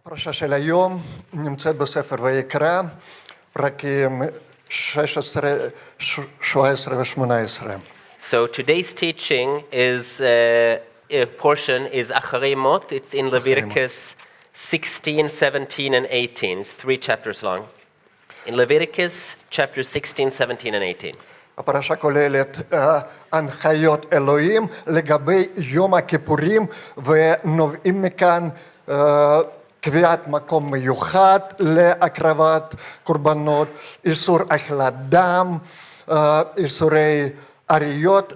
הפרשה של היום נמצאת בספר ויקרא, פרקים 16, 17 ו-18. So today's teaching is a portion is Acharei Mot. It's in Leviticus 16, 17, and 18. It's 3 chapters long. In Leviticus chapters 16, 17, and 18. הפרשה כוללת הנחיות אלוהים לגבי יום הכיפורים, ונובעים מכאן קביעת מקום מיוחד להקרבת קורבנות, איסור אכילת דם, איסורי עריות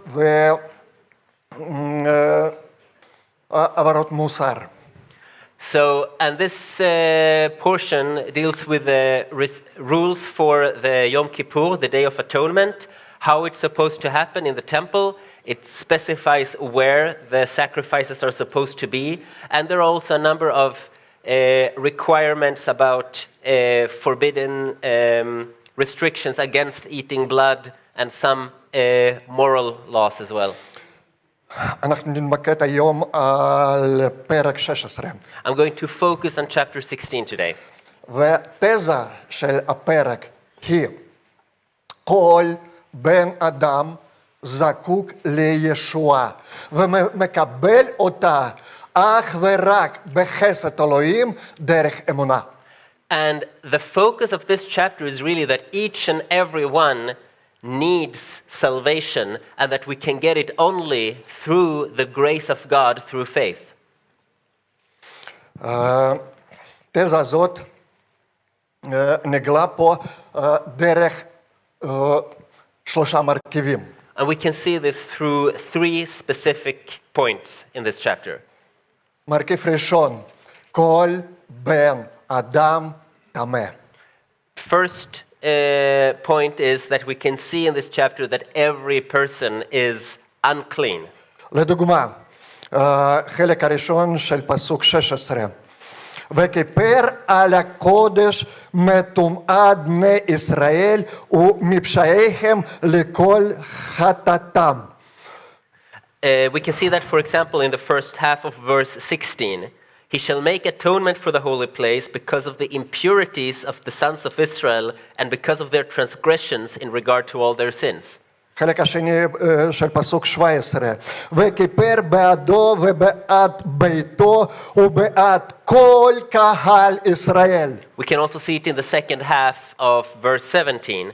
ועבירות מוסר. So, and this portion deals with the rules for the Yom Kippur, the Day of Atonement, how it's supposed to happen in the temple. It specifies where the sacrifices are supposed to be, and there are also a number of requirements about forbidden restrictions against eating blood and some moral laws as well. אנחנו נתמקד היום על פרק 16. I'm going to focus on chapter 16 today. והתזה של הפרק היא כל בן אדם זקוק לישועה ומקבל אותה אך ורק בחסד אלוהים דרך אמונה. And the focus of this chapter is really that each and every one needs salvation and that we can get it only through the grace of God through faith. התזה הזאת נגלה פה דרך שלושה מרכיבים. And we can see this through 3 specific points in this chapter. מרכיב ראשון, כל בן אדם טמא. First point is that we can see in this chapter that every person is unclean. לדוגמה, חלק הראשון של פסוק 16. וכיפר על הקודש מטומאת בני ישראל ומפשעיהם לכל חטאתם. We can see that, for example, in the first half of verse 16. He shall make atonement for the holy place because of the impurities of the sons of Israel and because of their transgressions in regard to all their sins. חלק השני של פסוק 17. וכיפר בעדו ובעד ביתו ובעד כל קהל ישראל. We can also see it in the second half of verse 17,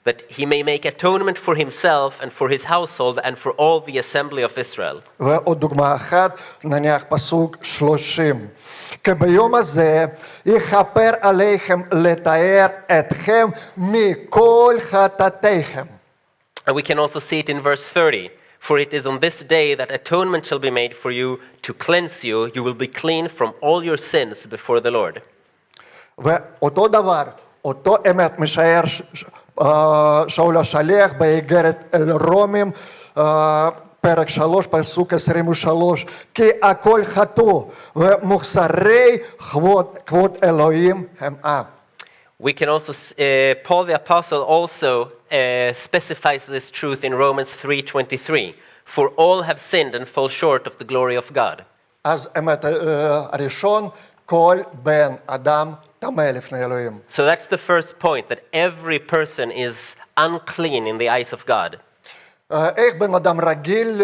that he may make atonement for himself and for his household and for all the assembly of Israel. ועוד דוגמה אחת, נניח פסוק 30. כי ביום הזה יכפר עליכם לתאר אתכם מכל חטאתיכם. And we can also see it in verse 30. For it is on this day that atonement shall be made for you to cleanse you. You will be clean from all your sins before the Lord. ואותו דבר, אותו אמת משער שאול השליח באיגרת אל רומים, פרק 3, פסוק 23, כי הכל חטאו ומוחסרי כבוד אלוהים הם עם. We can also, Paul the Apostle also specifies this truth in Romans 3:23. For all have sinned and fall short of the glory of God. אז אמת הראשון, כל בן אדם טמא לפני אלוהים. So that's the first point, that every person is unclean in the eyes of God. איך בן אדם רגיל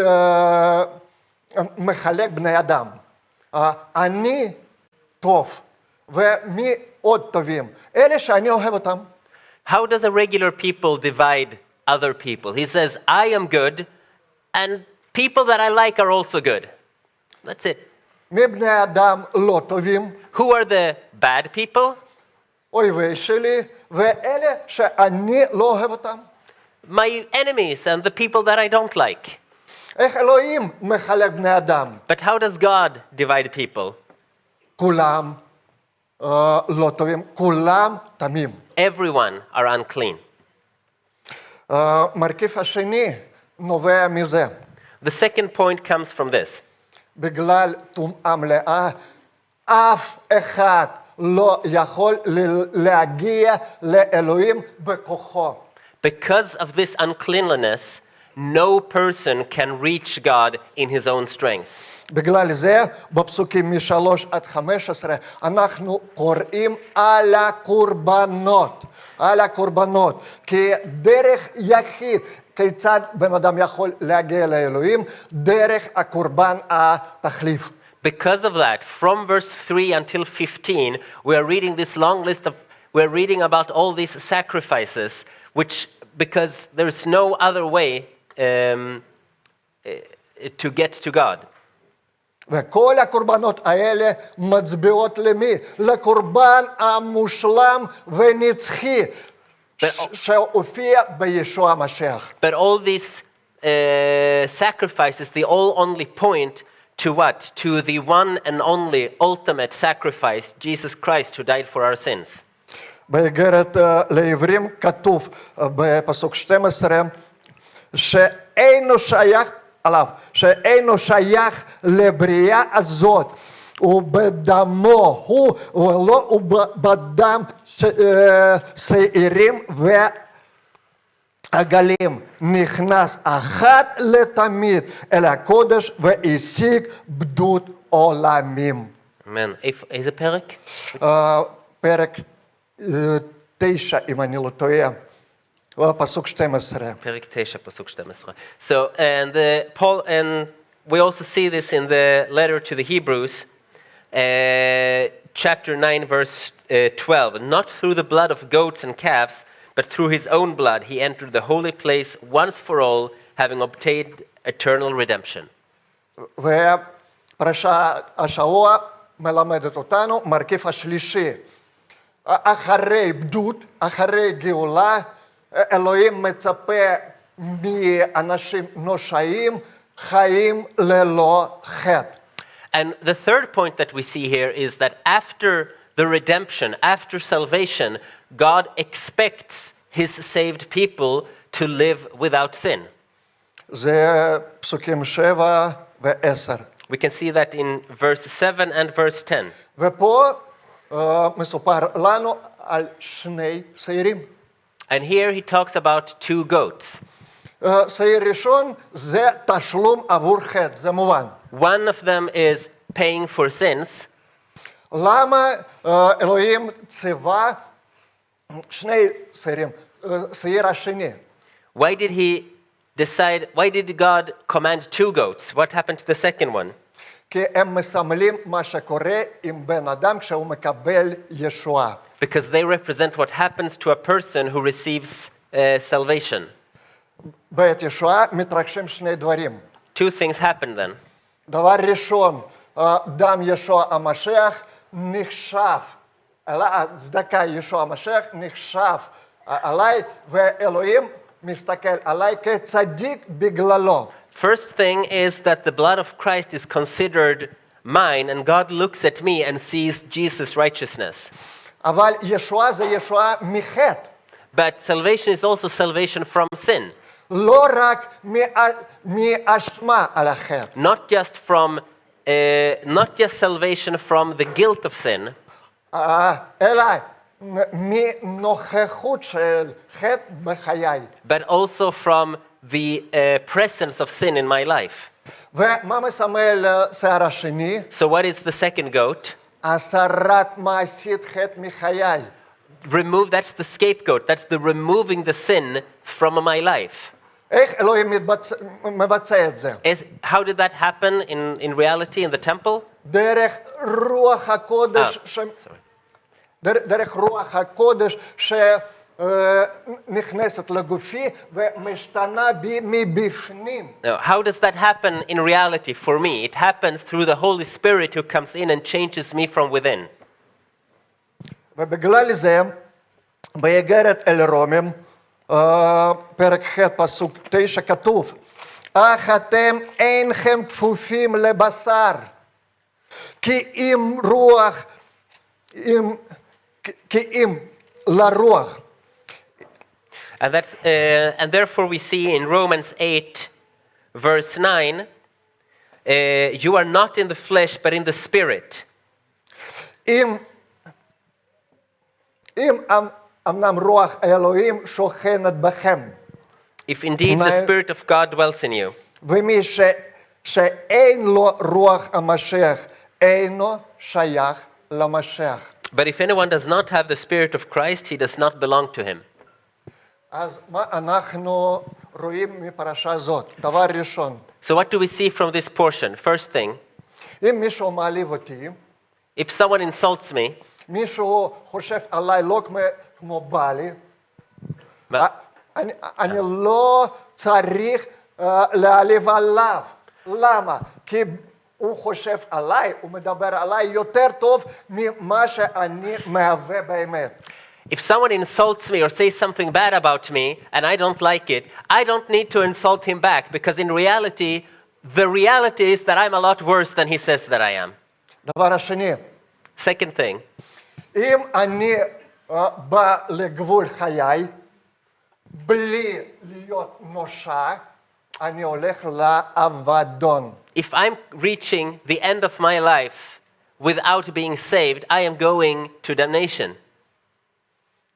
מחלק בני אדם? אני טוב, ומי עוד טובים? אלה שאני אוהב אותם. How does a regular people divide other people? He says, I am good, and people that I like are also good. That's it. מי בני אדם לא טובים? Who are the bad people? אויבי שלי, ואלה שאני לא אוהב אותם. My enemies and the people that I don't like. איך אלוהים מחלק בני אדם? But how does God divide people? כולם לא טובים, כולם טמאים. Everyone are unclean. מרכיב השני נובע מזה. The second point comes from this. בגלל טומאה מלאה, אף אחד לא יכול להגיע לאלוהים בכוחו. Because of this uncleanliness, no person can reach God in his own strength. בגלל זה בפסוקים מ-3 עד 15 אנחנו קוראים על הקורבנות. על הקורבנות. כי דרך יחיד, כיצד בן אדם יכול להגיע לאלוהים? דרך הקורבן התחליף. Because of that, from verse 3 until 15, we are reading this long list of, we're reading about all these sacrifices, which, because there's no other way to get to God. וכל הקורבנות האלה מצביעות למי? לקורבן המושלם ונצחי שהופיע בישוע המשיח. But all these sacrifices, they all only point to what? To the one and only ultimate sacrifice, Jesus Christ, who died for our sins. באיגרת לעברים כתוב בפסוק 12 שאינו שייך עליו, שאינו שייך לבריאה הזאת, ובדמו הוא ולא ובדם שעירים ועגלים נכנס אחת לתמיד אל הקודש והשיג בדות עולמים. אמן. איזה פרק? פרק 9 אם אני לא טועה. פסוק 12. פרק 9, פסוק 12. So, and Paul, and we also see this in the letter to the Hebrews, chapter 9, verse 12. Not through the blood of goats and calves, but through his own blood he entered the holy place once for all, having obtained eternal redemption. ופרשת השבוע מלמדת אותנו מרכיב השלישי. אחרי בדות, אחרי גאולה, אלוהים מצפה מאנשים נושעים חיים ללא חטא. And the third point that we see here is that after the redemption, after salvation, God expects his saved people to live without sin. זה פסוקים 7 ו-10. We can see that in verse 7 and verse 10. ופה מסופר לנו על שני שעירים. And here he talks about two goats. שעיר ראשון זה תשלום עבור חטא, זה מובן. One of them is paying for sins. למה אלוהים ציווה שני שעירים, שעיר השני? Why did God command two goats? What happened to the second one? כי הם מסמלים מה שקורה עם בן אדם כשהוא מקבל ישועה. Because they represent what happens to a person who receives salvation. בעת ישועה מתרחשים שני דברים. Two things happen then. דבר ראשון, דם ישוע המשיח נחשב, הצדקה ישוע המשיח נחשב עליי, ואלוהים מסתכל עליי כצדיק בגללו. First thing is that the blood of Christ is considered mine, and God looks at me and sees Jesus' righteousness. אבל ישועה זה ישועה מחטא. But salvation is also salvation from sin. לא רק מאשמה על החטא. Not just salvation from the guilt of sin, אלא מנוכחות של חטא בחיי. but also from the presence of sin in my life. ומה מסמל שער השני? So what is the second goat? הסרת מעשית חטא מחיי. That's the scapegoat. That's the removing the sin from my life. איך אלוהים מבצע את זה? How did that happen in reality in the temple? דרך רוח הקודש, דרך רוח הקודש שנכנסת לגופי ומשתנה בי מבפנים. Now, how does that happen in reality for me? It happens through the Holy Spirit who comes in and changes me from within. ובגלל זה, באיגרת אל רומים, פרק ח' פסוק 9 כתוב, אך אתם אינכם כפופים לבשר, כי אם רוח, כי אם לרוח. And therefore we see in Romans 8, verse 9, you are not in the flesh but in the spirit. אם אמנם רוח האלוהים שוכנת בכם. If indeed the Spirit of God dwells in you. ומי שאין לו רוח המשיח, אינו שייך למשיח. But if anyone does not have the Spirit of Christ, he does not belong to him. אז מה אנחנו רואים מפרשה זאת? דבר ראשון, So what do we see from this portion? First thing, אם מישהו מעליב אותי, if someone insults me, מישהו חושב עליי לא כמו בעלי, מה- אני לא צריך להעליב עליו. למה? כי הוא חושב עליי, הוא מדבר עליי יותר טוב ממה שאני מהווה באמת. if someone insults me or says something bad about me and I don't like it, I don't need to insult him back because in reality, the reality is that I'm a lot worse than he says that I am. דבר השני, Second thing, אם אני בא לגבול חיי, בלי להיות נושע, אני הולך לאבדון. if I'm reaching the end of my life without being saved, I am going to damnation.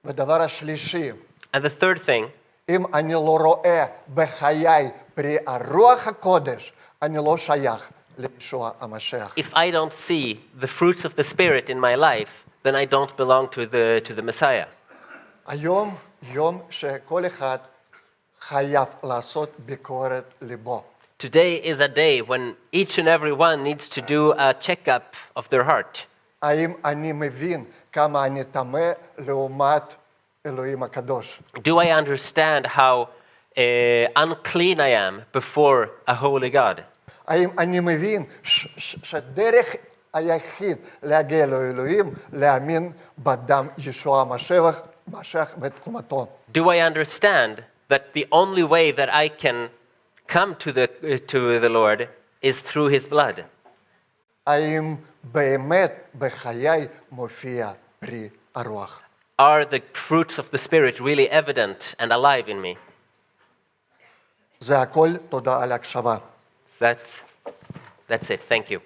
ודבר השלישי, And the third thing, אם אני לא רואה בחיי פרי הרוח הקודש, אני לא שייך לישוע המשיח. if I don't see the fruits of the Spirit in my life, then I don't belong to the Messiah. היום יום שכל אחד חייב לעשות ביקורת ליבו. Today is a day when each and every one needs to do a checkup of their heart. האם אני מבין כמה אני טמא לעומת אלוהים הקדוש? Do I understand how unclean I am before a holy God? האם אני מבין שדרך היחיד להגיע לאלוהים, להאמין בדם ישוע המשיח בתקומתו? Do I understand that the only way that I can come to the Lord is through his blood? האם באמת בחיי מופיע פרי הרוח? Are the fruits of the Spirit really evident and alive in me? זה הכל, תודה על ההקשבה. That's it. Thank you.